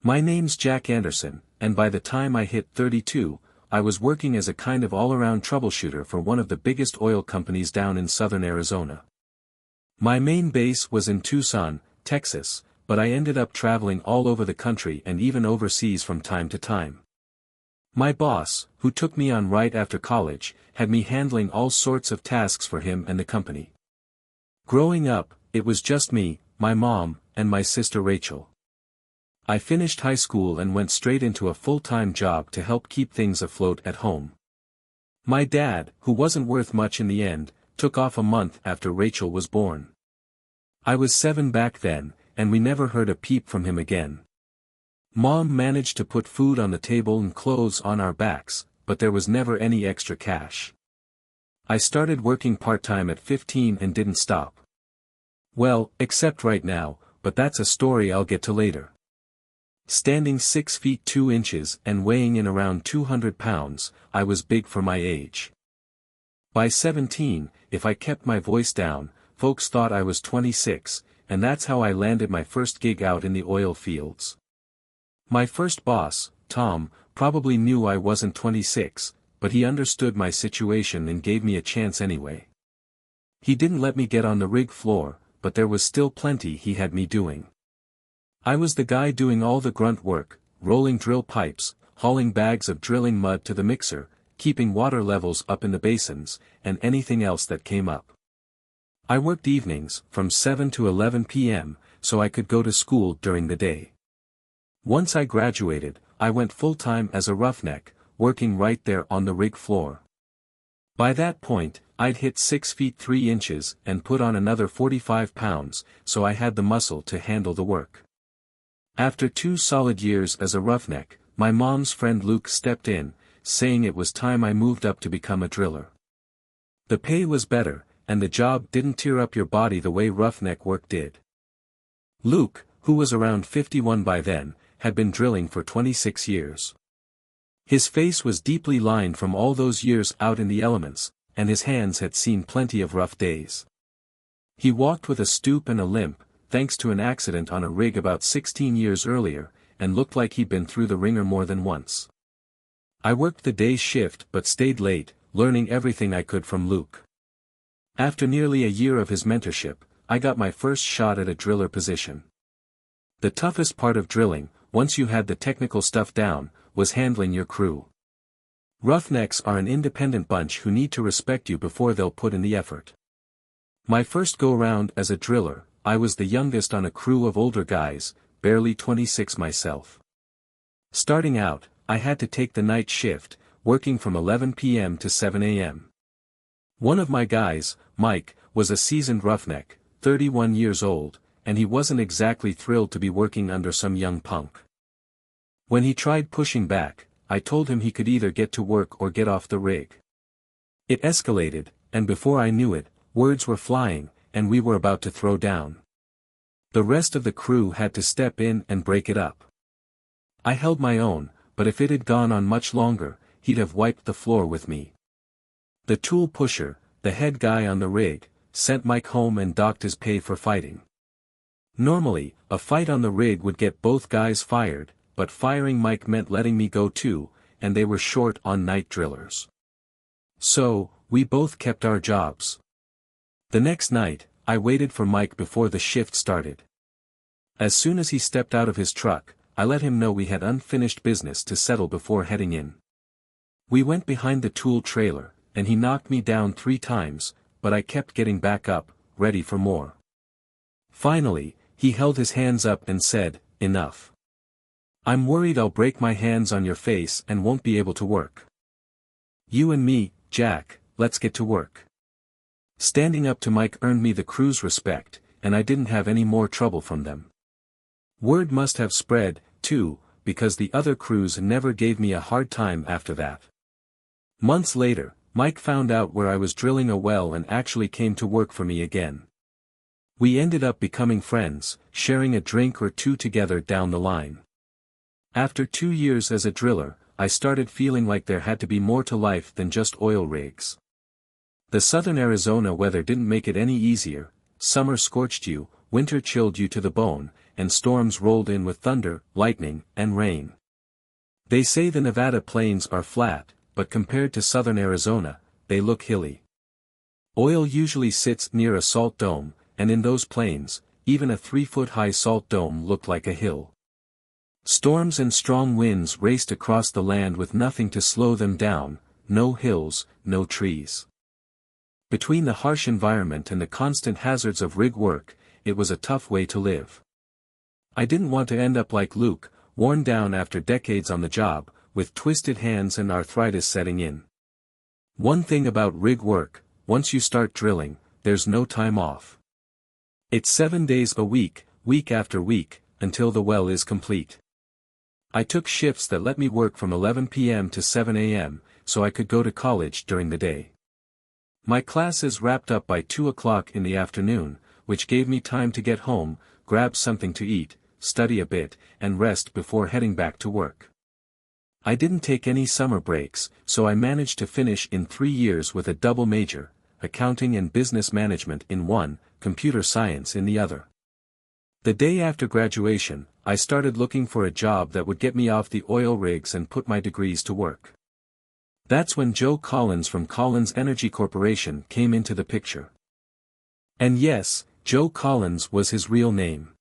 My name's Jack Anderson, and by the time I hit 32, I was working as a kind of all-around troubleshooter for one of the biggest oil companies down in southern Arizona. My main base was in Tucson, Texas, but I ended up traveling all over the country and even overseas from time to time. My boss, who took me on right after college, had me handling all sorts of tasks for him and the company. Growing up, it was just me, my mom, and my sister Rachel. I finished high school and went straight into a full-time job to help keep things afloat at home. My dad, who wasn't worth much in the end, took off a month after Rachel was born. I was 7 back then, and we never heard a peep from him again. Mom managed to put food on the table and clothes on our backs, but there was never any extra cash. I started working part-time at 15 and didn't stop. Well, except right now, but that's a story I'll get to later. Standing 6 feet 2 inches and weighing in around 200 pounds, I was big for my age. By 17, if I kept my voice down, folks thought I was 26, and that's how I landed my first gig out in the oil fields. My first boss, Tom, probably knew I wasn't 26, but he understood my situation and gave me a chance anyway. He didn't let me get on the rig floor, but there was still plenty he had me doing. I was the guy doing all the grunt work, rolling drill pipes, hauling bags of drilling mud to the mixer, keeping water levels up in the basins, and anything else that came up. I worked evenings, from 7 to 11 p.m., so I could go to school during the day. Once I graduated, I went full-time as a roughneck, working right there on the rig floor. By that point, I'd hit 6 feet 3 inches and put on another 45 pounds, so I had the muscle to handle the work. After 2 solid years as a roughneck, my mom's friend Luke stepped in, saying it was time I moved up to become a driller. The pay was better, and the job didn't tear up your body the way roughneck work did. Luke, who was around 51 by then, had been drilling for 26 years. His face was deeply lined from all those years out in the elements, and his hands had seen plenty of rough days. He walked with a stoop and a limp, thanks to an accident on a rig about 16 years earlier, and looked like he'd been through the ringer more than once. I worked the day shift but stayed late, learning everything I could from Luke. After nearly a year of his mentorship, I got my first shot at a driller position. The toughest part of drilling, once you had the technical stuff down, was handling your crew. Roughnecks are an independent bunch who need to respect you before they'll put in the effort. My first go-round as a driller, I was the youngest on a crew of older guys, barely 26 myself. Starting out, I had to take the night shift, working from 11 p.m. to 7 a.m. One of my guys, Mike, was a seasoned roughneck, 31 years old, and he wasn't exactly thrilled to be working under some young punk. When he tried pushing back, I told him he could either get to work or get off the rig. It escalated, and before I knew it, words were flying, and we were about to throw down. The rest of the crew had to step in and break it up. I held my own, but if it had gone on much longer, he'd have wiped the floor with me. The tool pusher, the head guy on the rig, sent Mike home and docked his pay for fighting. Normally, a fight on the rig would get both guys fired, but firing Mike meant letting me go too, and they were short on night drillers. So, we both kept our jobs. The next night, I waited for Mike before the shift started. As soon as he stepped out of his truck, I let him know we had unfinished business to settle before heading in. We went behind the tool trailer, and he knocked me down 3 times, but I kept getting back up, ready for more. Finally, he held his hands up and said, "Enough. I'm worried I'll break my hands on your face and won't be able to work. You and me, Jack, let's get to work." Standing up to Mike earned me the crew's respect, and I didn't have any more trouble from them. Word must have spread, too, because the other crews never gave me a hard time after that. Months later, Mike found out where I was drilling a well and actually came to work for me again. We ended up becoming friends, sharing a drink or two together down the line. After 2 years as a driller, I started feeling like there had to be more to life than just oil rigs. The southern Arizona weather didn't make it any easier. Summer scorched you, winter chilled you to the bone, and storms rolled in with thunder, lightning, and rain. They say the Nevada plains are flat, but compared to southern Arizona, they look hilly. Oil usually sits near a salt dome, and in those plains, even a 3-foot-high salt dome looked like a hill. Storms and strong winds raced across the land with nothing to slow them down, no hills, no trees. Between the harsh environment and the constant hazards of rig work, it was a tough way to live. I didn't want to end up like Luke, worn down after decades on the job, with twisted hands and arthritis setting in. One thing about rig work, once you start drilling, there's no time off. It's 7 days a week, week after week, until the well is complete. I took shifts that let me work from 11 p.m. to 7 a.m., so I could go to college during the day. My classes wrapped up by 2 o'clock in the afternoon, which gave me time to get home, grab something to eat, study a bit, and rest before heading back to work. I didn't take any summer breaks, so I managed to finish in 3 years with a double major, accounting and business management in one, computer science in the other. The day after graduation, I started looking for a job that would get me off the oil rigs and put my degrees to work. That's when Joe Collins from Collins Energy Corporation came into the picture. And yes, Joe Collins was his real name.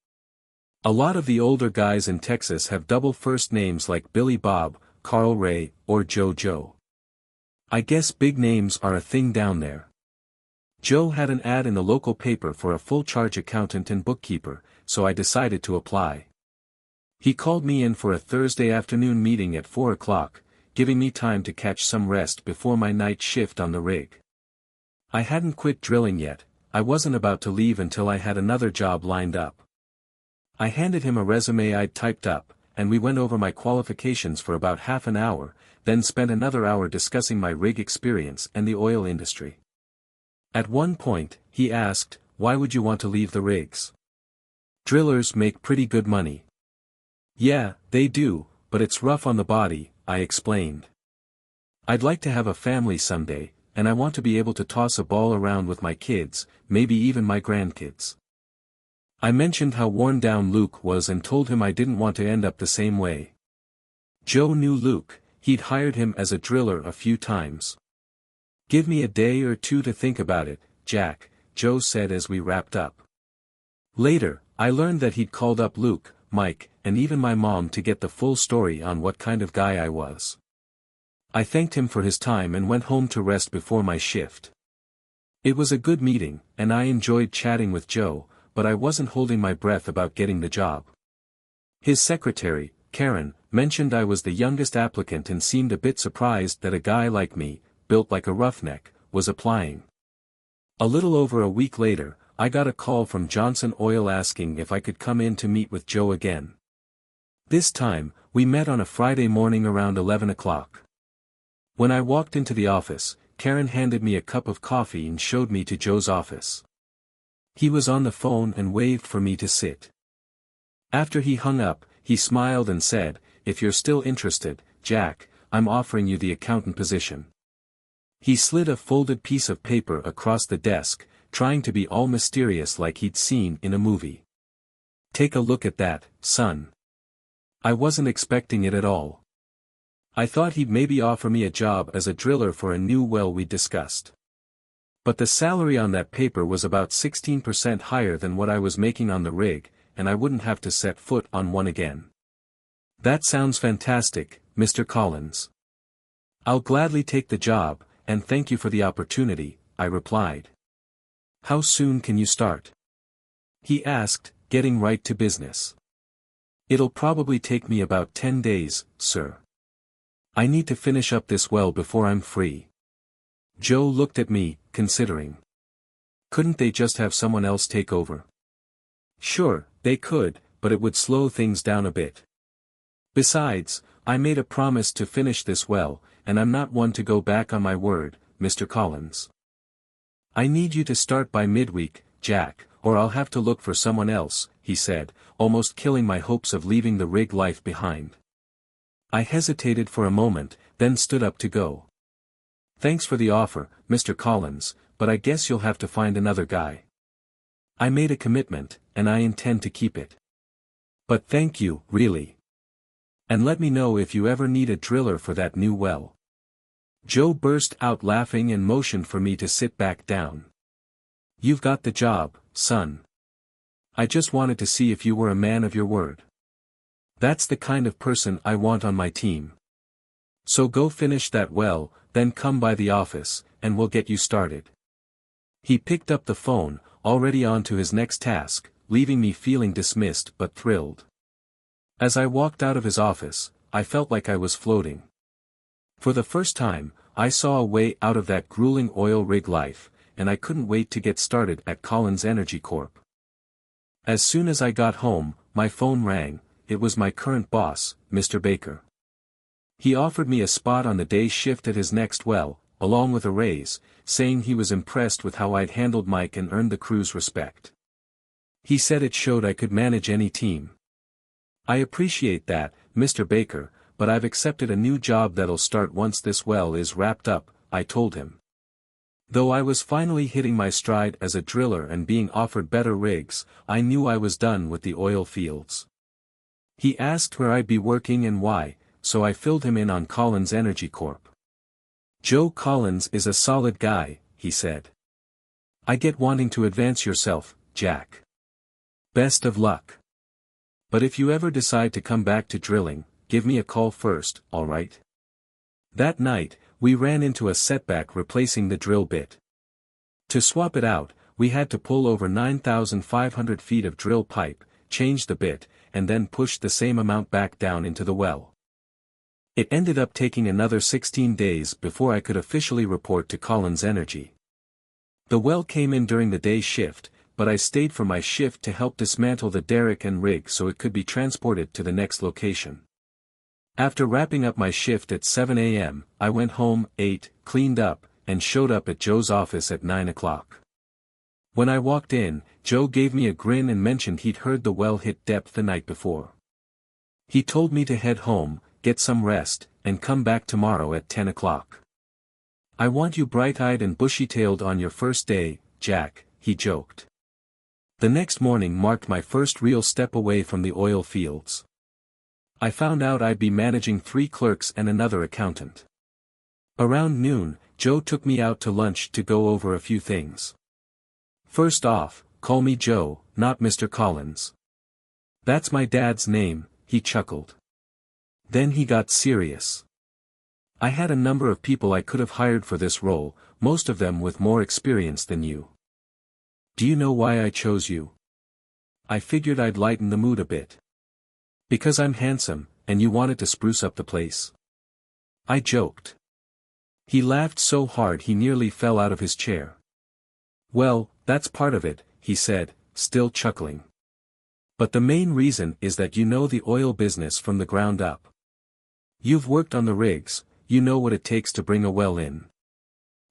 A lot of the older guys in Texas have double first names like Billy Bob, Carl Ray, or Joe. I guess big names are a thing down there. Joe had an ad in the local paper for a full-charge accountant and bookkeeper, so I decided to apply. He called me in for a Thursday afternoon meeting at 4 o'clock, giving me time to catch some rest before my night shift on the rig. I hadn't quit drilling yet, I wasn't about to leave until I had another job lined up. I handed him a resume I'd typed up, and we went over my qualifications for about half an hour, then spent another hour discussing my rig experience and the oil industry. At one point, he asked, "Why would you want to leave the rigs? Drillers make pretty good money." "Yeah, they do, but it's rough on the body," I explained. "I'd like to have a family someday, and I want to be able to toss a ball around with my kids, maybe even my grandkids." I mentioned how worn down Luke was and told him I didn't want to end up the same way. Joe knew Luke, he'd hired him as a driller a few times. "Give me a day or two to think about it, Jack," Joe said as we wrapped up. Later, I learned that he'd called up Luke, Mike, and even my mom to get the full story on what kind of guy I was. I thanked him for his time and went home to rest before my shift. It was a good meeting, and I enjoyed chatting with Joe, but I wasn't holding my breath about getting the job. His secretary, Karen, mentioned I was the youngest applicant and seemed a bit surprised that a guy like me, built like a roughneck, was applying. A little over a week later, I got a call from Johnson Oil asking if I could come in to meet with Joe again. This time, we met on a Friday morning around 11 o'clock. When I walked into the office, Karen handed me a cup of coffee and showed me to Joe's office. He was on the phone and waved for me to sit. After he hung up, he smiled and said, "If you're still interested, Jack, I'm offering you the accountant position." He slid a folded piece of paper across the desk, trying to be all mysterious like he'd seen in a movie. "Take a look at that, son." I wasn't expecting it at all. I thought he'd maybe offer me a job as a driller for a new well we discussed. But the salary on that paper was about 16% higher than what I was making on the rig, and I wouldn't have to set foot on one again. "That sounds fantastic, Mr. Collins. I'll gladly take the job, and thank you for the opportunity," I replied. "How soon can you start?" he asked, getting right to business. "It'll probably take me about 10 days, sir. I need to finish up this well before I'm free." Joe looked at me, considering. "Couldn't they just have someone else take over?" "Sure, they could, but it would slow things down a bit. Besides, I made a promise to finish this well, and I'm not one to go back on my word, Mr. Collins. I need you to start by midweek, Jack, or I'll have to look for someone else," he said, almost killing my hopes of leaving the rig life behind. I hesitated for a moment, then stood up to go. "Thanks for the offer, Mr. Collins, but I guess you'll have to find another guy." I made a commitment, and I intend to keep it. But thank you, really. And let me know if you ever need a driller for that new well." Joe burst out laughing and motioned for me to sit back down. "You've got the job, son. I just wanted to see if you were a man of your word. That's the kind of person I want on my team. So go finish that well, then come by the office, and we'll get you started." He picked up the phone, already on to his next task, leaving me feeling dismissed but thrilled. As I walked out of his office, I felt like I was floating. For the first time, I saw a way out of that grueling oil rig life, and I couldn't wait to get started at Collins Energy Corp. As soon as I got home, my phone rang. It was my current boss, Mr. Baker. He offered me a spot on the day shift at his next well, along with a raise, saying he was impressed with how I'd handled Mike and earned the crew's respect. He said it showed I could manage any team. "I appreciate that, Mr. Baker, but I've accepted a new job that'll start once this well is wrapped up," I told him. Though I was finally hitting my stride as a driller and being offered better rigs, I knew I was done with the oil fields. He asked where I'd be working and why, so I filled him in on Collins Energy Corp. "Joe Collins is a solid guy," he said. "I get wanting to advance yourself, Jack. Best of luck. But if you ever decide to come back to drilling, give me a call first, alright?" That night, we ran into a setback replacing the drill bit. To swap it out, we had to pull over 9,500 feet of drill pipe, change the bit, and then push the same amount back down into the well. It ended up taking another 16 days before I could officially report to Collins Energy. The well came in during the day shift, but I stayed for my shift to help dismantle the derrick and rig so it could be transported to the next location. After wrapping up my shift at 7 a.m., I went home, ate, cleaned up, and showed up at Joe's office at 9 o'clock. When I walked in, Joe gave me a grin and mentioned he'd heard the well hit depth the night before. He told me to head home, get some rest, and come back tomorrow at 10 o'clock. "I want you bright-eyed and bushy-tailed on your first day, Jack," he joked. The next morning marked my first real step away from the oil fields. I found out I'd be managing 3 clerks and another accountant. Around noon, Joe took me out to lunch to go over a few things. "First off, call me Joe, not Mr. Collins. That's my dad's name," he chuckled. Then he got serious. "I had a number of people I could have hired for this role, most of them with more experience than you. Do you know why I chose you? I figured I'd lighten the mood a bit. Because I'm handsome, and you wanted to spruce up the place?" I joked. He laughed so hard he nearly fell out of his chair. "Well, that's part of it," he said, still chuckling. "But the main reason is that you know the oil business from the ground up. You've worked on the rigs, you know what it takes to bring a well in.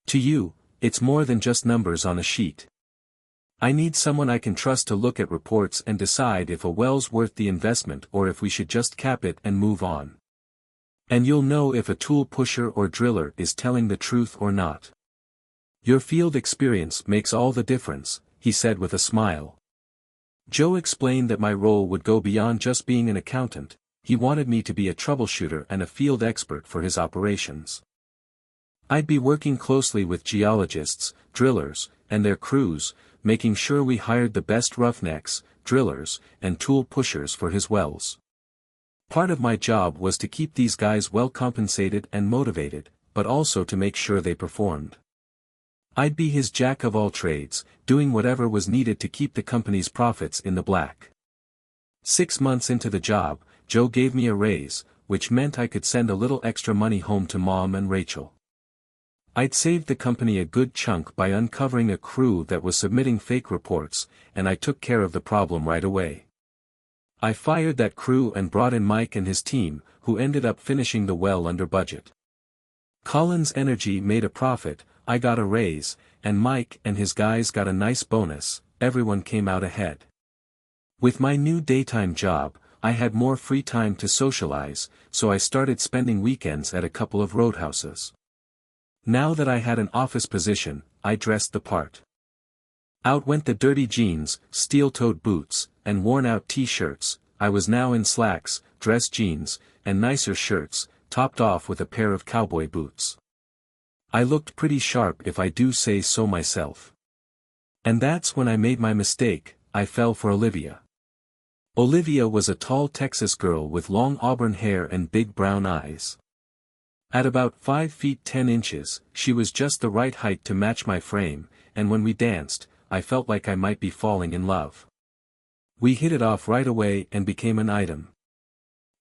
To you, it's more than just numbers on a sheet. I need someone I can trust to look at reports and decide if a well's worth the investment or if we should just cap it and move on. And you'll know if a tool pusher or driller is telling the truth or not. Your field experience makes all the difference," he said with a smile. Joe explained that my role would go beyond just being an accountant. He wanted me to be a troubleshooter and a field expert for his operations. I'd be working closely with geologists, drillers, and their crews, making sure we hired the best roughnecks, drillers, and tool pushers for his wells. Part of my job was to keep these guys well compensated and motivated, but also to make sure they performed. I'd be his jack of all trades, doing whatever was needed to keep the company's profits in the black. 6 months into the job, Joe gave me a raise, which meant I could send a little extra money home to Mom and Rachel. I'd saved the company a good chunk by uncovering a crew that was submitting fake reports, and I took care of the problem right away. I fired that crew and brought in Mike and his team, who ended up finishing the well under budget. Collins Energy made a profit, I got a raise, and Mike and his guys got a nice bonus. Everyone came out ahead. With my new daytime job, I had more free time to socialize, so I started spending weekends at a couple of roadhouses. Now that I had an office position, I dressed the part. Out went the dirty jeans, steel-toed boots, and worn-out t-shirts. I was now in slacks, dress jeans, and nicer shirts, topped off with a pair of cowboy boots. I looked pretty sharp if I do say so myself. And that's when I made my mistake. I fell for Olivia. Olivia was a tall Texas girl with long auburn hair and big brown eyes. At about 5 feet 10 inches, she was just the right height to match my frame, and when we danced, I felt like I might be falling in love. We hit it off right away and became an item.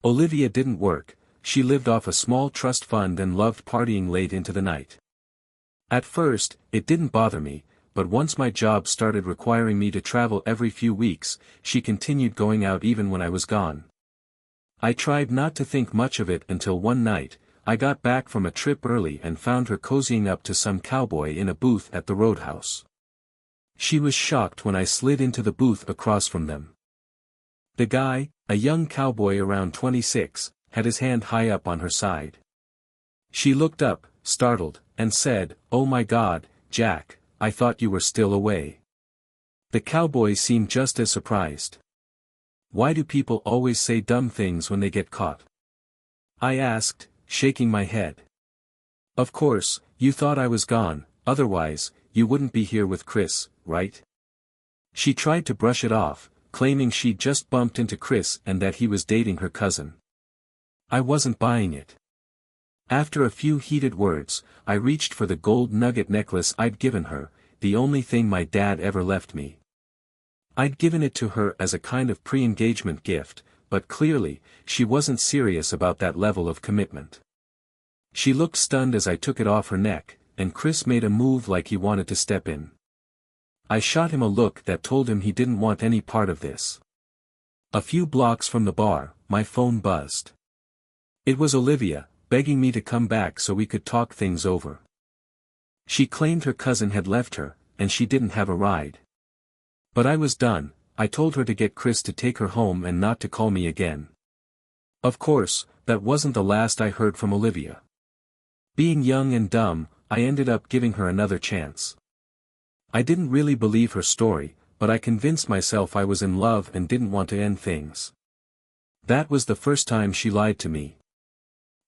Olivia didn't work, she lived off a small trust fund and loved partying late into the night. At first, it didn't bother me, but once my job started requiring me to travel every few weeks, she continued going out even when I was gone. I tried not to think much of it until one night, I got back from a trip early and found her cozying up to some cowboy in a booth at the roadhouse. She was shocked when I slid into the booth across from them. The guy, a young cowboy around 26, had his hand high up on her side. She looked up, startled, and said, "Oh my God, Jack, I thought you were still away." The cowboy seemed just as surprised. "Why do people always say dumb things when they get caught?" I asked, shaking my head. "Of course, you thought I was gone, otherwise, you wouldn't be here with Chris, right?" She tried to brush it off, claiming she'd just bumped into Chris and that he was dating her cousin. I wasn't buying it. After a few heated words, I reached for the gold nugget necklace I'd given her, the only thing my dad ever left me. I'd given it to her as a kind of pre-engagement gift, but clearly, she wasn't serious about that level of commitment. She looked stunned as I took it off her neck, and Chris made a move like he wanted to step in. I shot him a look that told him he didn't want any part of this. A few blocks from the bar, my phone buzzed. It was Olivia, begging me to come back so we could talk things over. She claimed her cousin had left her, and she didn't have a ride. But I was done. I told her to get Chris to take her home and not to call me again. Of course, that wasn't the last I heard from Olivia. Being young and dumb, I ended up giving her another chance. I didn't really believe her story, but I convinced myself I was in love and didn't want to end things. That was the first time she lied to me.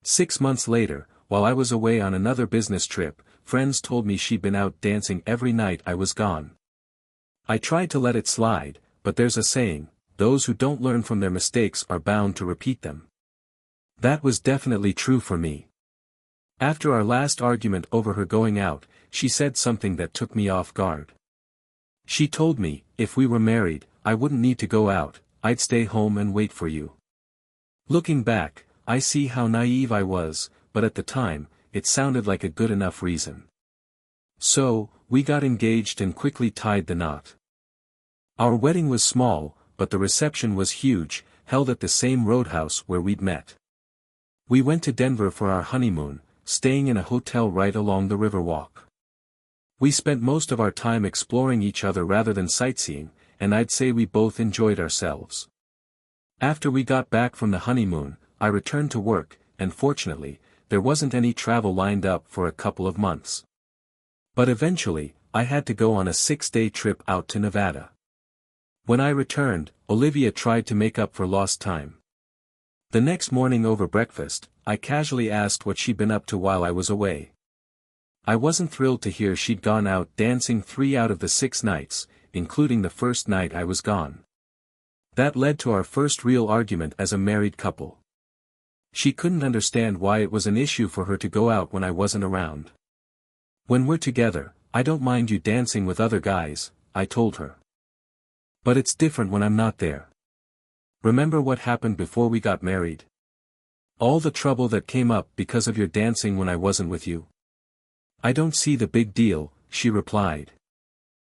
6 months later, while I was away on another business trip, friends told me she'd been out dancing every night I was gone. I tried to let it slide, but there's a saying, those who don't learn from their mistakes are bound to repeat them. That was definitely true for me. After our last argument over her going out, she said something that took me off guard. She told me, if we were married, I wouldn't need to go out, I'd stay home and wait for you. Looking back, I see how naive I was, but at the time, it sounded like a good enough reason. So, we got engaged and quickly tied the knot. Our wedding was small, but the reception was huge, held at the same roadhouse where we'd met. We went to Denver for our honeymoon, staying in a hotel right along the Riverwalk. We spent most of our time exploring each other rather than sightseeing, and I'd say we both enjoyed ourselves. After we got back from the honeymoon, I returned to work, and fortunately, there wasn't any travel lined up for a couple of months. But eventually, I had to go on a 6-day trip out to Nevada. When I returned, Olivia tried to make up for lost time. The next morning over breakfast, I casually asked what she'd been up to while I was away. I wasn't thrilled to hear she'd gone out dancing 3 out of the 6 nights, including the first night I was gone. That led to our first real argument as a married couple. She couldn't understand why it was an issue for her to go out when I wasn't around. "When we're together, I don't mind you dancing with other guys," I told her. "But it's different when I'm not there. Remember what happened before we got married? All the trouble that came up because of your dancing when I wasn't with you?" "I don't see the big deal," she replied.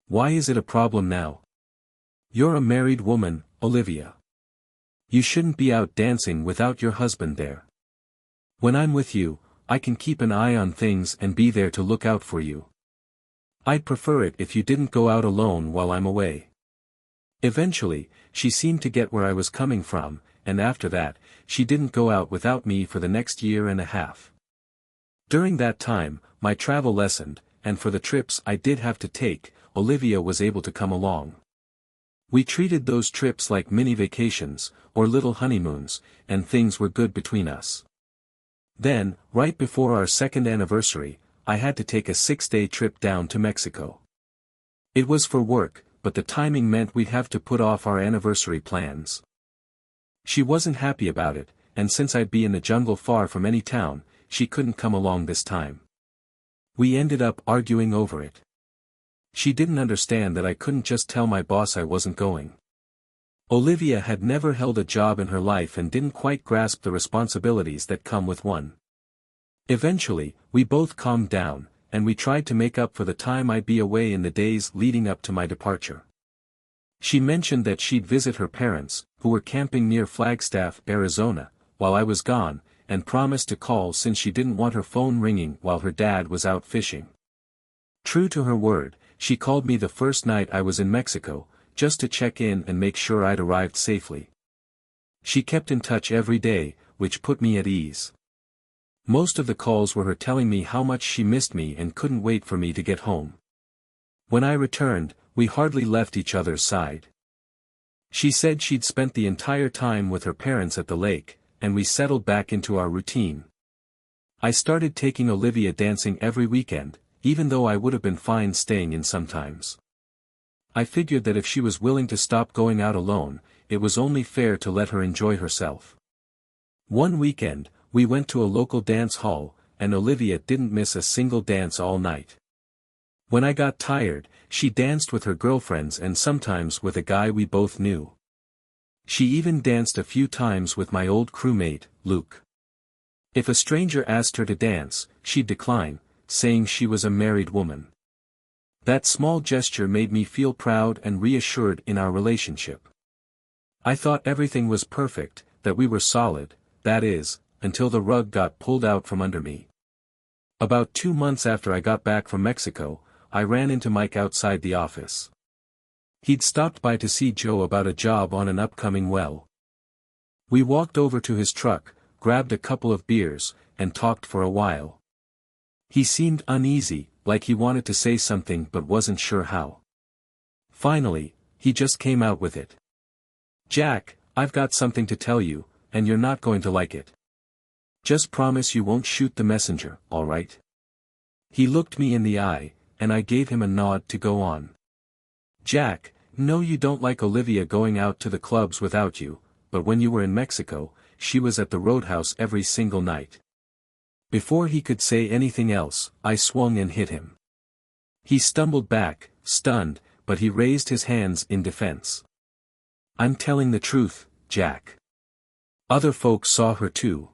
"Why is it a problem now? You're a married woman, Olivia. You shouldn't be out dancing without your husband there. When I'm with you, I can keep an eye on things and be there to look out for you. I'd prefer it if you didn't go out alone while I'm away." Eventually, she seemed to get where I was coming from, and after that, she didn't go out without me for the next 1.5 years. During that time, my travel lessened, and for the trips I did have to take, Olivia was able to come along. We treated those trips like mini vacations, or little honeymoons, and things were good between us. Then, right before our second anniversary, I had to take a 6-day trip down to Mexico. It was for work, but the timing meant we'd have to put off our anniversary plans. She wasn't happy about it, and since I'd be in the jungle far from any town, she couldn't come along this time. We ended up arguing over it. She didn't understand that I couldn't just tell my boss I wasn't going. Olivia had never held a job in her life and didn't quite grasp the responsibilities that come with one. Eventually, we both calmed down, and we tried to make up for the time I'd be away in the days leading up to my departure. She mentioned that she'd visit her parents, who were camping near Flagstaff, Arizona, while I was gone, and promised to call since she didn't want her phone ringing while her dad was out fishing. True to her word, she called me the first night I was in Mexico, just to check in and make sure I'd arrived safely. She kept in touch every day, which put me at ease. Most of the calls were her telling me how much she missed me and couldn't wait for me to get home. When I returned, we hardly left each other's side. She said she'd spent the entire time with her parents at the lake, and we settled back into our routine. I started taking Olivia dancing every weekend, even though I would have been fine staying in sometimes. I figured that if she was willing to stop going out alone, it was only fair to let her enjoy herself. One weekend, we went to a local dance hall, and Olivia didn't miss a single dance all night. When I got tired, she danced with her girlfriends and sometimes with a guy we both knew. She even danced a few times with my old crewmate, Luke. If a stranger asked her to dance, she'd decline, saying she was a married woman. That small gesture made me feel proud and reassured in our relationship. I thought everything was perfect, that we were solid, that is, until the rug got pulled out from under me. About 2 months after I got back from Mexico, I ran into Mike outside the office. He'd stopped by to see Joe about a job on an upcoming well. We walked over to his truck, grabbed a couple of beers, and talked for a while. He seemed uneasy, like he wanted to say something but wasn't sure how. Finally, he just came out with it. "Jack, I've got something to tell you, and you're not going to like it. Just promise you won't shoot the messenger, all right?" He looked me in the eye, and I gave him a nod to go on. "Jack, no, you don't like Olivia going out to the clubs without you, but when you were in Mexico, she was at the roadhouse every single night." Before he could say anything else, I swung and hit him. He stumbled back, stunned, but he raised his hands in defense. "I'm telling the truth, Jack. Other folks saw her too."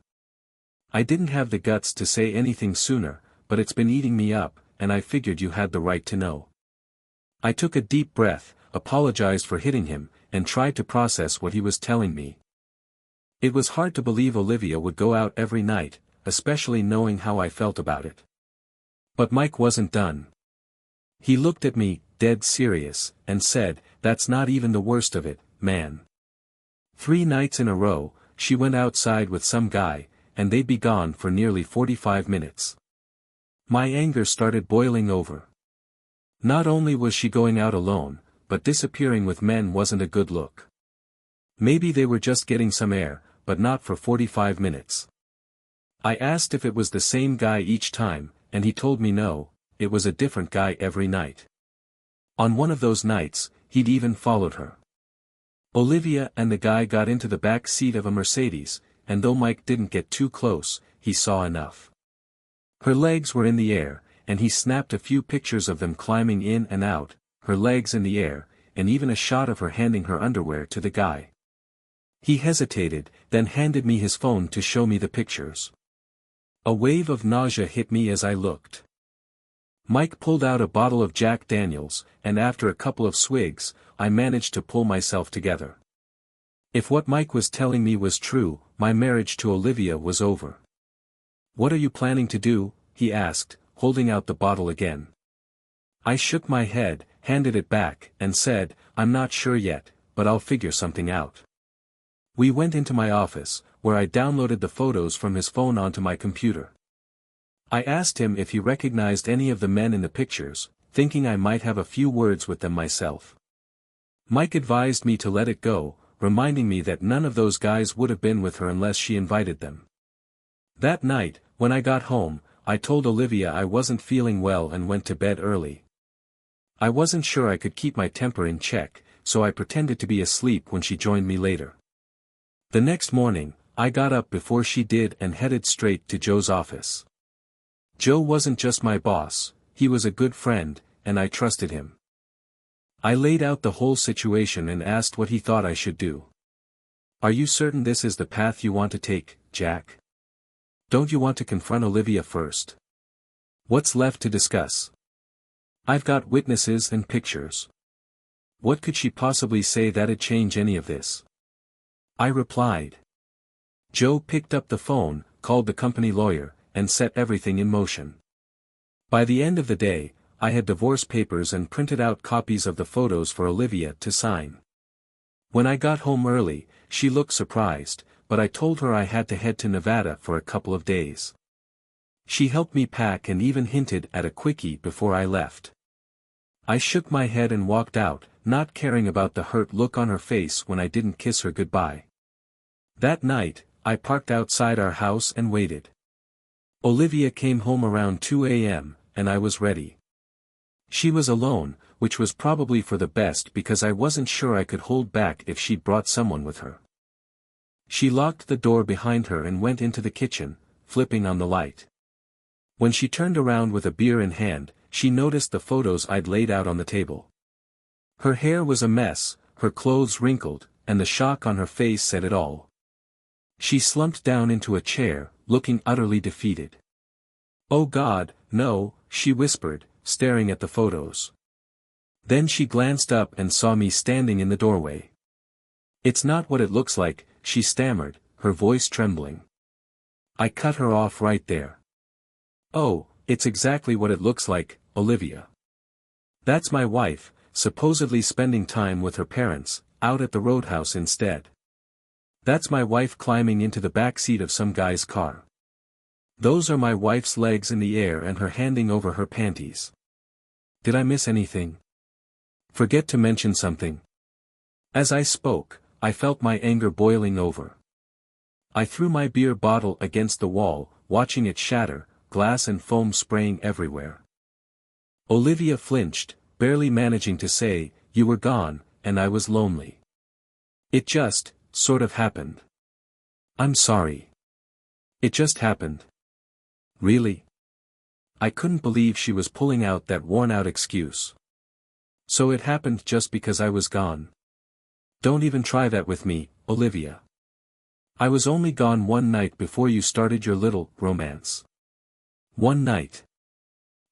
I didn't have the guts to say anything sooner, but it's been eating me up, and I figured you had the right to know. I took a deep breath, apologized for hitting him, and tried to process what he was telling me. It was hard to believe Olivia would go out every night, especially knowing how I felt about it. But Mike wasn't done. He looked at me, dead serious, and said, "That's not even the worst of it, man. 3 nights in a row, she went outside with some guy, and they'd be gone for nearly 45 minutes. My anger started boiling over. Not only was she going out alone, but disappearing with men wasn't a good look. Maybe they were just getting some air, but not for 45 minutes. I asked if it was the same guy each time, and he told me no, it was a different guy every night. On one of those nights, he'd even followed her. Olivia and the guy got into the back seat of a Mercedes, and though Mike didn't get too close, he saw enough. Her legs were in the air, and he snapped a few pictures of them climbing in and out, her legs in the air, and even a shot of her handing her underwear to the guy. He hesitated, then handed me his phone to show me the pictures. A wave of nausea hit me as I looked. Mike pulled out a bottle of Jack Daniels, and after a couple of swigs, I managed to pull myself together. If what Mike was telling me was true, my marriage to Olivia was over. "What are you planning to do?" he asked, holding out the bottle again. I shook my head, handed it back, and said, "I'm not sure yet, but I'll figure something out." We went into my office, where I downloaded the photos from his phone onto my computer. I asked him if he recognized any of the men in the pictures, thinking I might have a few words with them myself. Mike advised me to let it go, reminding me that none of those guys would have been with her unless she invited them. That night, when I got home, I told Olivia I wasn't feeling well and went to bed early. I wasn't sure I could keep my temper in check, so I pretended to be asleep when she joined me later. The next morning, I got up before she did and headed straight to Joe's office. Joe wasn't just my boss, he was a good friend, and I trusted him. I laid out the whole situation and asked what he thought I should do. "Are you certain this is the path you want to take, Jack? Don't you want to confront Olivia first? What's left to discuss? I've got witnesses and pictures. What could she possibly say that'd change any of this?" I replied. Joe picked up the phone, called the company lawyer, and set everything in motion. By the end of the day, I had divorce papers and printed out copies of the photos for Olivia to sign. When I got home early, she looked surprised, but I told her I had to head to Nevada for a couple of days. She helped me pack and even hinted at a quickie before I left. I shook my head and walked out, not caring about the hurt look on her face when I didn't kiss her goodbye. That night, I parked outside our house and waited. Olivia came home around 2 a.m., and I was ready. She was alone, which was probably for the best because I wasn't sure I could hold back if she'd brought someone with her. She locked the door behind her and went into the kitchen, flipping on the light. When she turned around with a beer in hand, she noticed the photos I'd laid out on the table. Her hair was a mess, her clothes wrinkled, and the shock on her face said it all. She slumped down into a chair, looking utterly defeated. "Oh God, no," she whispered, staring at the photos. Then she glanced up and saw me standing in the doorway. "It's not what it looks like," she stammered, her voice trembling. I cut her off right there. "Oh, it's exactly what it looks like, Olivia. That's my wife, supposedly spending time with her parents, out at the roadhouse instead. That's my wife climbing into the back seat of some guy's car. Those are my wife's legs in the air and her handing over her panties. Did I miss anything? Forget to mention something?" As I spoke, I felt my anger boiling over. I threw my beer bottle against the wall, watching it shatter, glass and foam spraying everywhere. Olivia flinched, barely managing to say, "You were gone, and I was lonely. It just, sort of happened. I'm sorry. It just happened." Really? I couldn't believe she was pulling out that worn-out excuse. "So it happened just because I was gone? Don't even try that with me, Olivia. I was only gone one night before you started your little romance. One night.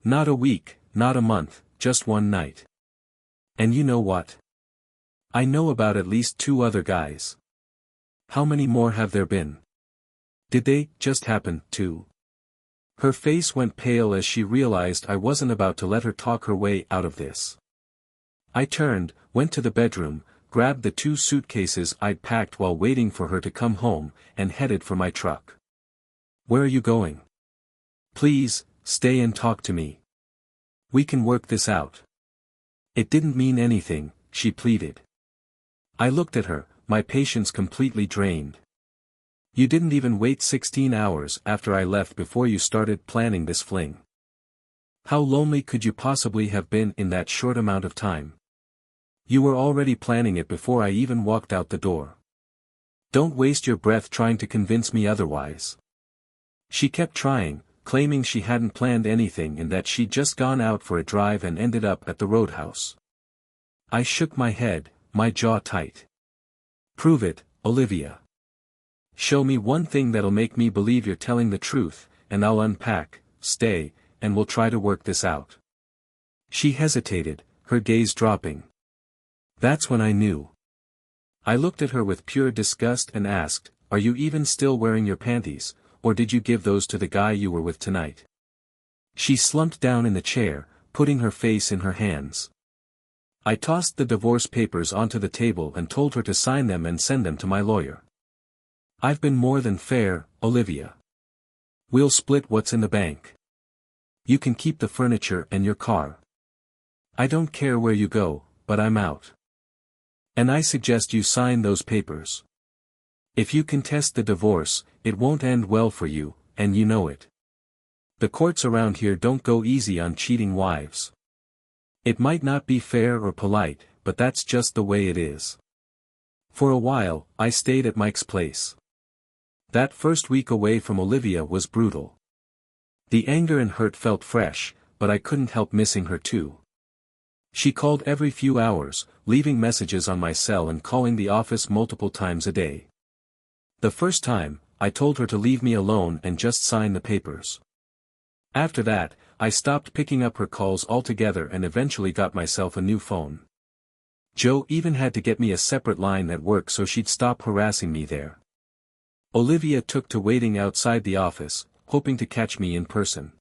Not a week, not a month, just one night. And you know what? I know about at least 2 other guys. How many more have there been? Did they just happen, too?" Her face went pale as she realized I wasn't about to let her talk her way out of this. I turned, went to the bedroom, grabbed the 2 suitcases I'd packed while waiting for her to come home, and headed for my truck. "Where are you going? Please, stay and talk to me. We can work this out." "It didn't mean anything," she pleaded. I looked at her, my patience completely drained. "You didn't even wait 16 hours after I left before you started planning this fling. How lonely could you possibly have been in that short amount of time? You were already planning it before I even walked out the door. Don't waste your breath trying to convince me otherwise." She kept trying, claiming she hadn't planned anything and that she'd just gone out for a drive and ended up at the roadhouse. I shook my head, my jaw tight. "Prove it, Olivia. Show me one thing that'll make me believe you're telling the truth, and I'll unpack, stay, and we'll try to work this out." She hesitated, her gaze dropping. That's when I knew. I looked at her with pure disgust and asked, "Are you even still wearing your panties, or did you give those to the guy you were with tonight?" She slumped down in the chair, putting her face in her hands. I tossed the divorce papers onto the table and told her to sign them and send them to my lawyer. "I've been more than fair, Olivia. We'll split what's in the bank. You can keep the furniture and your car. I don't care where you go, but I'm out. And I suggest you sign those papers. If you contest the divorce, it won't end well for you, and you know it. The courts around here don't go easy on cheating wives. It might not be fair or polite, but that's just the way it is. For a while, I stayed at Mike's place. That first week away from Olivia was brutal. The anger and hurt felt fresh, but I couldn't help missing her too. She called every few hours, leaving messages on my cell and calling the office multiple times a day. The first time, I told her to leave me alone and just sign the papers. After that, I stopped picking up her calls altogether and eventually got myself a new phone. Joe even had to get me a separate line at work so she'd stop harassing me there. Olivia took to waiting outside the office, hoping to catch me in person.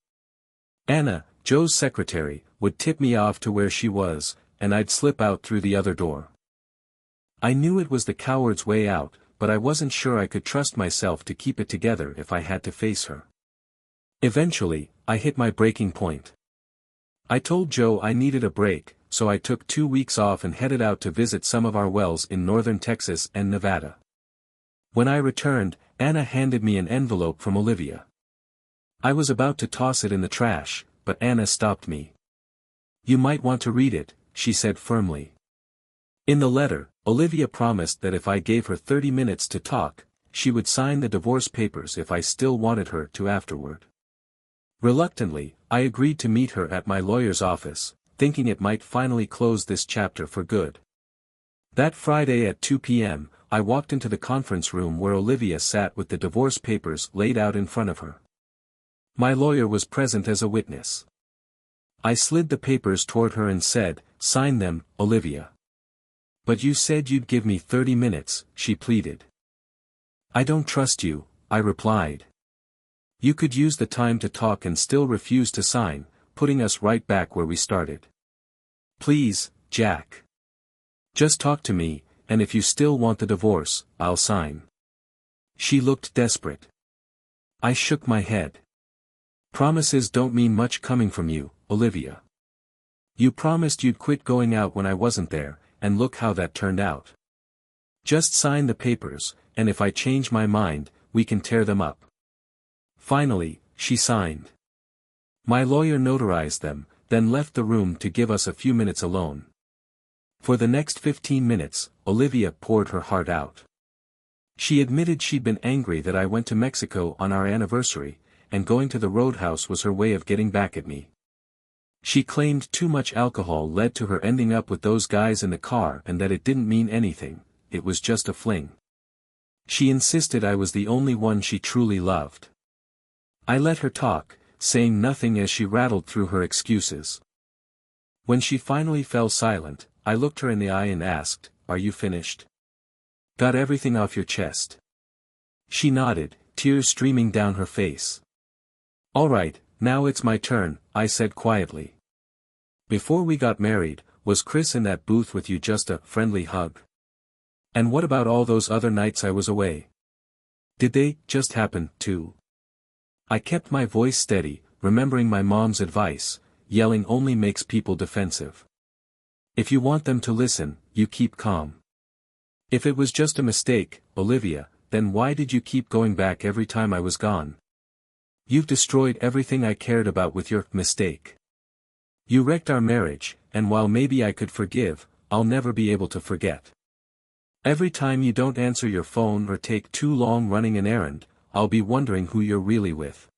Anna, Joe's secretary, would tip me off to where she was, and I'd slip out through the other door. I knew it was the coward's way out, but I wasn't sure I could trust myself to keep it together if I had to face her. Eventually, I hit my breaking point. I told Joe I needed a break, so I took 2 weeks off and headed out to visit some of our wells in northern Texas and Nevada. When I returned, Anna handed me an envelope from Olivia. I was about to toss it in the trash, but Anna stopped me. "You might want to read it," she said firmly. In the letter, Olivia promised that if I gave her 30 minutes to talk, she would sign the divorce papers if I still wanted her to afterward. Reluctantly, I agreed to meet her at my lawyer's office, thinking it might finally close this chapter for good. That Friday at 2 p.m., I walked into the conference room where Olivia sat with the divorce papers laid out in front of her. My lawyer was present as a witness. I slid the papers toward her and said, "Sign them, Olivia." "But you said you'd give me 30 minutes, she pleaded. "I don't trust you," I replied. "You could use the time to talk and still refuse to sign, putting us right back where we started. Please, Jack. Just talk to me, and if you still want the divorce, I'll sign." She looked desperate. I shook my head. "Promises don't mean much coming from you, Olivia. You promised you'd quit going out when I wasn't there, and look how that turned out. Just sign the papers, and if I change my mind, we can tear them up." Finally, she signed. My lawyer notarized them, then left the room to give us a few minutes alone. For the next 15 minutes, Olivia poured her heart out. She admitted she'd been angry that I went to Mexico on our anniversary, and going to the roadhouse was her way of getting back at me. She claimed too much alcohol led to her ending up with those guys in the car and that it didn't mean anything, it was just a fling. She insisted I was the only one she truly loved. I let her talk, saying nothing as she rattled through her excuses. When she finally fell silent, I looked her in the eye and asked, "Are you finished? Got everything off your chest?" She nodded, tears streaming down her face. "All right, now it's my turn," I said quietly. "Before we got married, was Chris in that booth with you just a friendly hug? And what about all those other nights I was away? Did they just happen, too?" I kept my voice steady, remembering my mom's advice, yelling only makes people defensive. If you want them to listen, you keep calm. If it was just a mistake, Olivia, then why did you keep going back every time I was gone? You've destroyed everything I cared about with your mistake. You wrecked our marriage, and while maybe I could forgive, I'll never be able to forget. Every time you don't answer your phone or take too long running an errand, I'll be wondering who you're really with.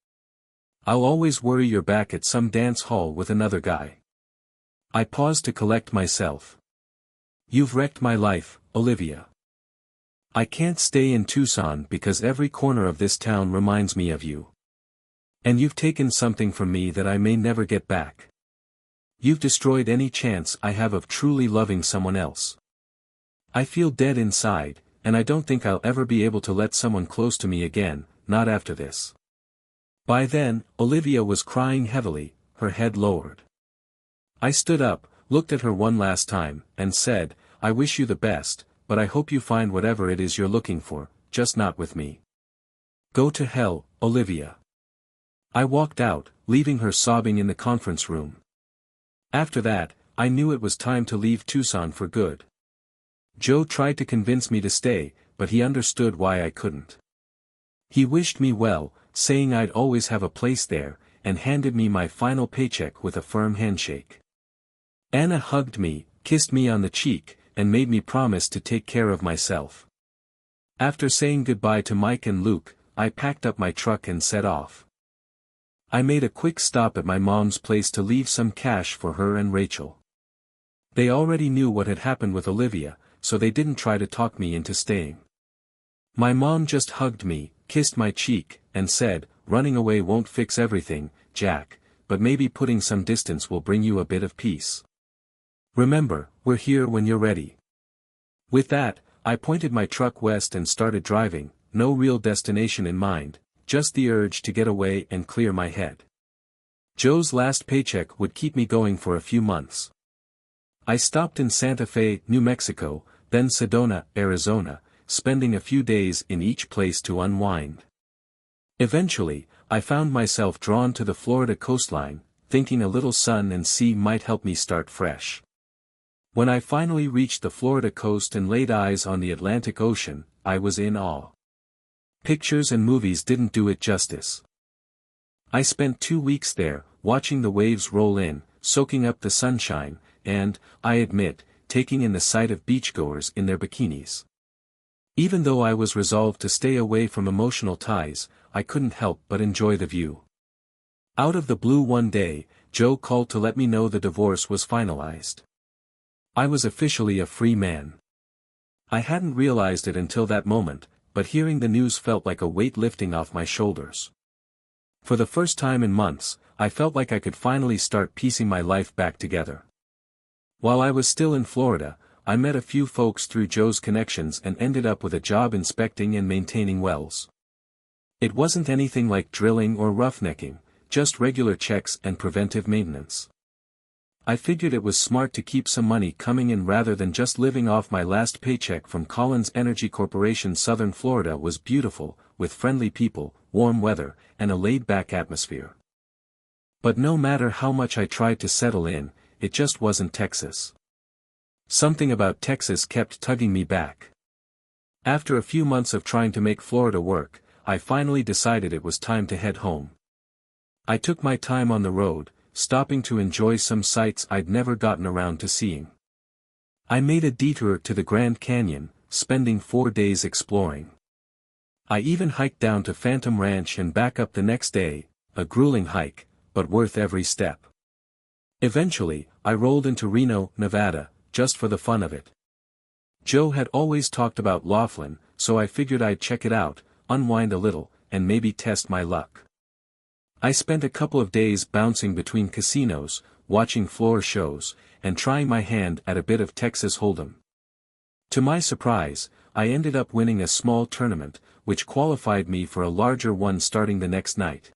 I'll always worry you're back at some dance hall with another guy. I paused to collect myself. You've wrecked my life, Olivia. I can't stay in Tucson because every corner of this town reminds me of you. And you've taken something from me that I may never get back. You've destroyed any chance I have of truly loving someone else. I feel dead inside, and I don't think I'll ever be able to let someone close to me again, not after this." By then, Olivia was crying heavily, her head lowered. I stood up, looked at her one last time, and said, "I wish you the best, but I hope you find whatever it is you're looking for, just not with me. Go to hell, Olivia." I walked out, leaving her sobbing in the conference room. After that, I knew it was time to leave Tucson for good. Joe tried to convince me to stay, but he understood why I couldn't. He wished me well, saying I'd always have a place there, and handed me my final paycheck with a firm handshake. Anna hugged me, kissed me on the cheek, and made me promise to take care of myself. After saying goodbye to Mike and Luke, I packed up my truck and set off. I made a quick stop at my mom's place to leave some cash for her and Rachel. They already knew what had happened with Olivia, so they didn't try to talk me into staying. My mom just hugged me, kissed my cheek, and said, "Running away won't fix everything, Jack, but maybe putting some distance will bring you a bit of peace. Remember, we're here when you're ready." With that, I pointed my truck west and started driving, no real destination in mind, just the urge to get away and clear my head. Joe's last paycheck would keep me going for a few months. I stopped in Santa Fe, New Mexico, then Sedona, Arizona, spending a few days in each place to unwind. Eventually, I found myself drawn to the Florida coastline, thinking a little sun and sea might help me start fresh. When I finally reached the Florida coast and laid eyes on the Atlantic Ocean, I was in awe. Pictures and movies didn't do it justice. I spent 2 weeks there, watching the waves roll in, soaking up the sunshine, and, I admit, taking in the sight of beachgoers in their bikinis. Even though I was resolved to stay away from emotional ties, I couldn't help but enjoy the view. Out of the blue one day, Joe called to let me know the divorce was finalized. I was officially a free man. I hadn't realized it until that moment, but hearing the news felt like a weight lifting off my shoulders. For the first time in months, I felt like I could finally start piecing my life back together. While I was still in Florida, I met a few folks through Joe's connections and ended up with a job inspecting and maintaining wells. It wasn't anything like drilling or roughnecking, just regular checks and preventive maintenance. I figured it was smart to keep some money coming in rather than just living off my last paycheck from Collins Energy Corporation. Southern Florida was beautiful, with friendly people, warm weather, and a laid-back atmosphere. But no matter how much I tried to settle in, it just wasn't Texas. Something about Texas kept tugging me back. After a few months of trying to make Florida work, I finally decided it was time to head home. I took my time on the road, stopping to enjoy some sights I'd never gotten around to seeing. I made a detour to the Grand Canyon, spending 4 days exploring. I even hiked down to Phantom Ranch and back up the next day, a grueling hike, but worth every step. Eventually, I rolled into Reno, Nevada, just for the fun of it. Joe had always talked about Laughlin, so I figured I'd check it out, unwind a little, and maybe test my luck. I spent a couple of days bouncing between casinos, watching floor shows, and trying my hand at a bit of Texas Hold'em. To my surprise, I ended up winning a small tournament, which qualified me for a larger one starting the next night.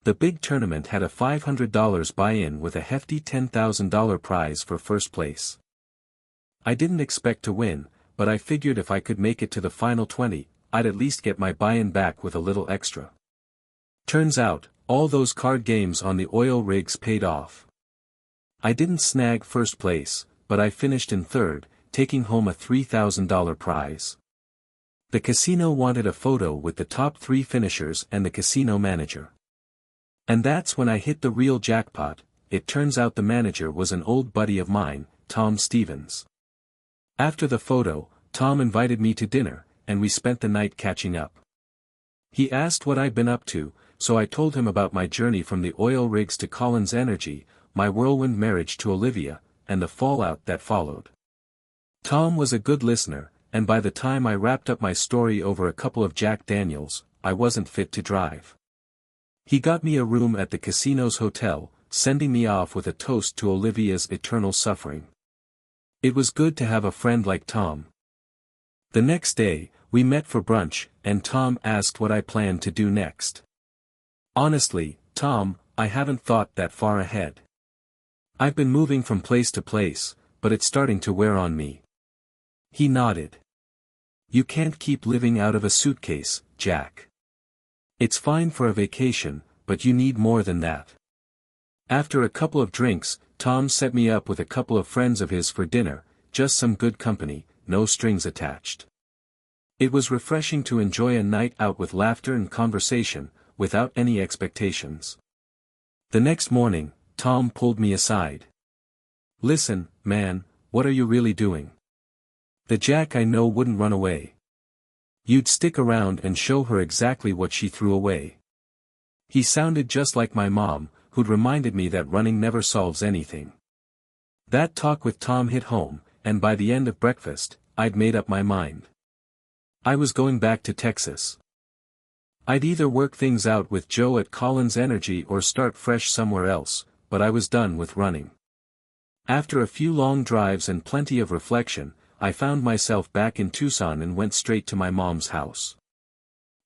The big tournament had a $500 buy-in with a hefty $10,000 prize for first place. I didn't expect to win, but I figured if I could make it to the final 20, I'd at least get my buy-in back with a little extra. Turns out, all those card games on the oil rigs paid off. I didn't snag first place, but I finished in third, taking home a $3,000 prize. The casino wanted a photo with the top 3 finishers and the casino manager. And that's when I hit the real jackpot. It turns out the manager was an old buddy of mine, Tom Stevens. After the photo, Tom invited me to dinner, and we spent the night catching up. He asked what I'd been up to, so I told him about my journey from the oil rigs to Collins Energy, my whirlwind marriage to Olivia, and the fallout that followed. Tom was a good listener, and by the time I wrapped up my story over a couple of Jack Daniels, I wasn't fit to drive. He got me a room at the casino's hotel, sending me off with a toast to Olivia's eternal suffering. It was good to have a friend like Tom. The next day, we met for brunch, and Tom asked what I planned to do next. Honestly, Tom, I haven't thought that far ahead. I've been moving from place to place, but it's starting to wear on me. He nodded. You can't keep living out of a suitcase, Jack. It's fine for a vacation, but you need more than that. After a couple of drinks, Tom set me up with a couple of friends of his for dinner, just some good company, no strings attached. It was refreshing to enjoy a night out with laughter and conversation, without any expectations. The next morning, Tom pulled me aside. "Listen, man, what are you really doing? The Jack I know wouldn't run away. You'd stick around and show her exactly what she threw away." He sounded just like my mom, who'd reminded me that running never solves anything. That talk with Tom hit home, and by the end of breakfast, I'd made up my mind. I was going back to Texas. I'd either work things out with Joe at Collins Energy or start fresh somewhere else, but I was done with running. After a few long drives and plenty of reflection, I found myself back in Tucson and went straight to my mom's house.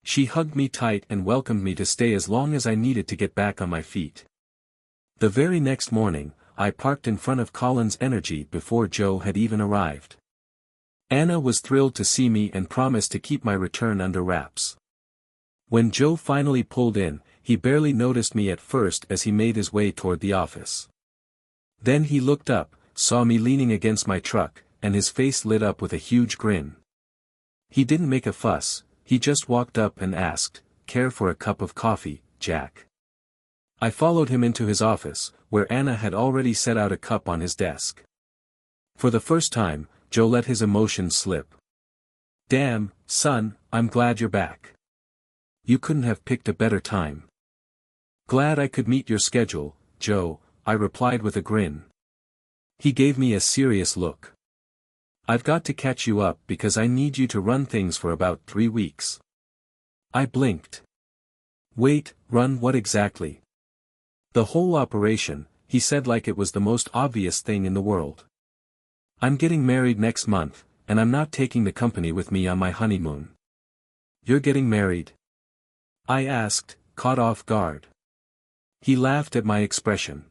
She hugged me tight and welcomed me to stay as long as I needed to get back on my feet. The very next morning, I parked in front of Collins Energy before Joe had even arrived. Anna was thrilled to see me and promised to keep my return under wraps. When Joe finally pulled in, he barely noticed me at first as he made his way toward the office. Then he looked up, saw me leaning against my truck, and his face lit up with a huge grin. He didn't make a fuss, he just walked up and asked, "Care for a cup of coffee, Jack?" I followed him into his office, where Anna had already set out a cup on his desk. For the first time, Joe let his emotions slip. "Damn, son, I'm glad you're back. You couldn't have picked a better time." "Glad I could meet your schedule, Joe," I replied with a grin. He gave me a serious look. "I've got to catch you up because I need you to run things for about 3 weeks." I blinked. "Wait, run what exactly?" "The whole operation," he said like it was the most obvious thing in the world. "I'm getting married next month, and I'm not taking the company with me on my honeymoon." "You're getting married?" I asked, caught off guard. He laughed at my expression.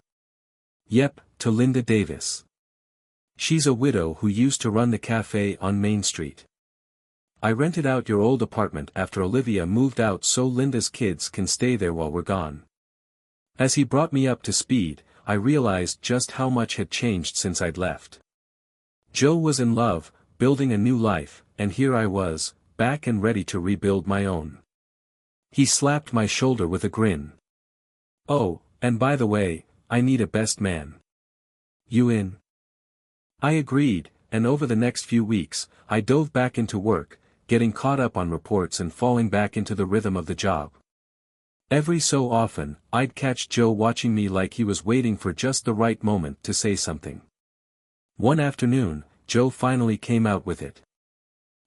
"Yep, to Linda Davis. She's a widow who used to run the cafe on Main Street. I rented out your old apartment after Olivia moved out so Linda's kids can stay there while we're gone." As he brought me up to speed, I realized just how much had changed since I'd left. Joe was in love, building a new life, and here I was, back and ready to rebuild my own. He slapped my shoulder with a grin. "Oh, and by the way, I need a best man. You in?" I agreed, and over the next few weeks, I dove back into work, getting caught up on reports and falling back into the rhythm of the job. Every so often, I'd catch Joe watching me like he was waiting for just the right moment to say something. One afternoon, Joe finally came out with it.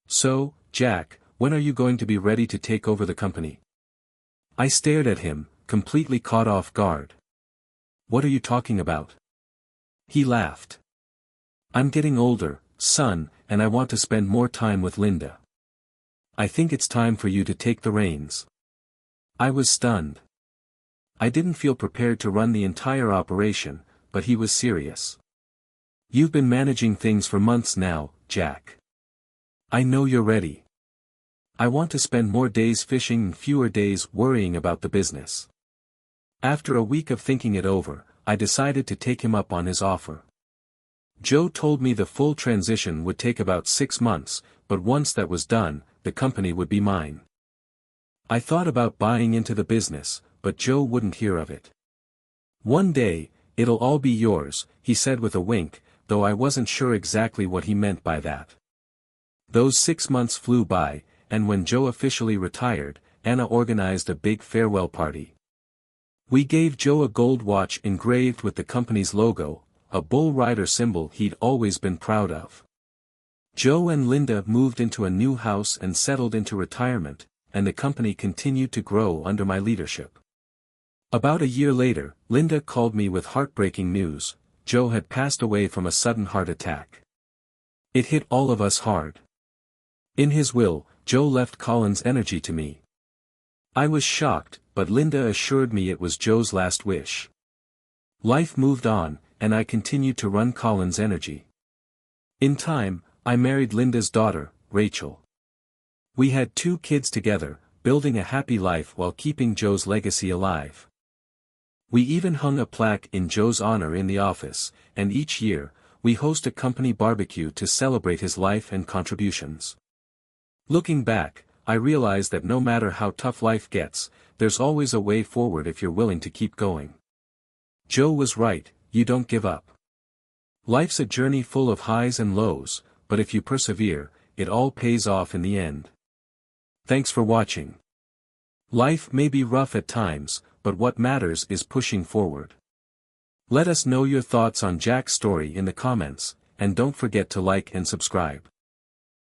"So, Jack, when are you going to be ready to take over the company?" I stared at him, completely caught off guard. "What are you talking about?" He laughed. "I'm getting older, son, and I want to spend more time with Linda. I think it's time for you to take the reins." I was stunned. I didn't feel prepared to run the entire operation, but he was serious. "You've been managing things for months now, Jack. I know you're ready. I want to spend more days fishing and fewer days worrying about the business." After a week of thinking it over, I decided to take him up on his offer. Joe told me the full transition would take about 6 months, but once that was done, the company would be mine. I thought about buying into the business, but Joe wouldn't hear of it. "One day, it'll all be yours," he said with a wink, though I wasn't sure exactly what he meant by that. Those 6 months flew by, and when Joe officially retired, Anna organized a big farewell party. We gave Joe a gold watch engraved with the company's logo, a bull rider symbol he'd always been proud of. Joe and Linda moved into a new house and settled into retirement, and the company continued to grow under my leadership. About a year later, Linda called me with heartbreaking news: Joe had passed away from a sudden heart attack. It hit all of us hard. In his will, Joe left Collins Energy to me. I was shocked, but Linda assured me it was Joe's last wish. Life moved on, and I continued to run Collins Energy. In time, I married Linda's daughter, Rachel. We had 2 kids together, building a happy life while keeping Joe's legacy alive. We even hung a plaque in Joe's honor in the office, and each year, we host a company barbecue to celebrate his life and contributions. Looking back, I realize that no matter how tough life gets, there's always a way forward if you're willing to keep going. Joe was right, you don't give up. Life's a journey full of highs and lows, but if you persevere, it all pays off in the end. Thanks for watching. Life may be rough at times, but what matters is pushing forward. Let us know your thoughts on Jack's story in the comments, and don't forget to like and subscribe.